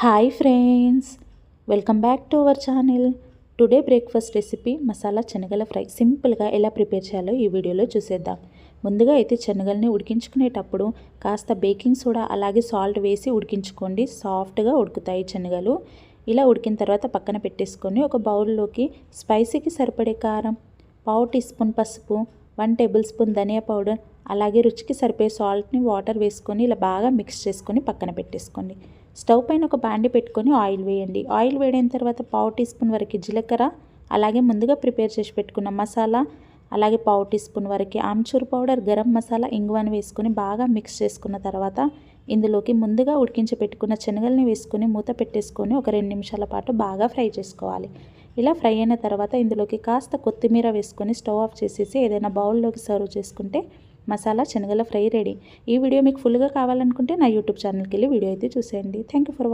Hi friends, welcome back to our channel. Today breakfast recipe masala Sanagala fry. సింపుల్గా ఎలా prepare చేయాలో ఈ వీడియోలో చూసేద్దాం. ముందుగా అయితే శనగల్ని ఉడికించుకునేటప్పుడు కాస్త బేకింగ్ సోడా అలాగే సాల్ట్ వేసి ఉడికించుకోండి. సాఫ్ట్గా ఉడుకుతాయి శనగలు. ఇలా ఉడికిన తర్వాత పక్కన పెట్టేసుకొని ఒక బౌల్లోకి స్పైసీకి సరిపడే కారం, పావు టీ స్పూన్ పసుపు, 1 టేబుల్ స్పూన్ ధనియా పౌడర్, అలాగే రుచికి సరిపోయే సాల్ట్ని వాటర్ వేసుకొని ఇలా బాగా మిక్స్ చేసుకొని పక్కన పెట్టేసుకోండి. స్టవ్ పైన ఒక బాండి పెట్టుకొని ఆయిల్ వేయండి. ఆయిల్ వేడిన తర్వాత పావు టీ స్పూన్ వరకు జీలకర్ర, అలాగే ముందుగా ప్రిపేర్ చేసి పెట్టుకున్న మసాలా, అలాగే పావు టీ స్పూన్ వరకు ఆమ్చూర్ పౌడర్, గరం మసాలా, ఇంగువని వేసుకొని బాగా మిక్స్ చేసుకున్న తర్వాత ఇందులోకి ముందుగా ఉడికించి పెట్టుకున్న శనగల్ని వేసుకొని మూత పెట్టేసుకొని ఒక 2 నిమిషాల పాటు బాగా ఫ్రై చేసుకోవాలి. ఇలా ఫ్రై అయిన తర్వాత ఇందులోకి కాస్త కొత్తిమీర వేసుకొని స్టవ్ ఆఫ్ చేసేసి ఏదైనా బౌల్లోకి సర్వ్ చేసుకుంటే మసాలా శనగల ఫ్రై రెడీ. ఈ వీడియో మీకు ఫుల్గా కావాలనుకుంటే నా యూట్యూబ్ ఛానల్కి వెళ్ళి వీడియో అయితే చూసేయండి. Thank you for watching.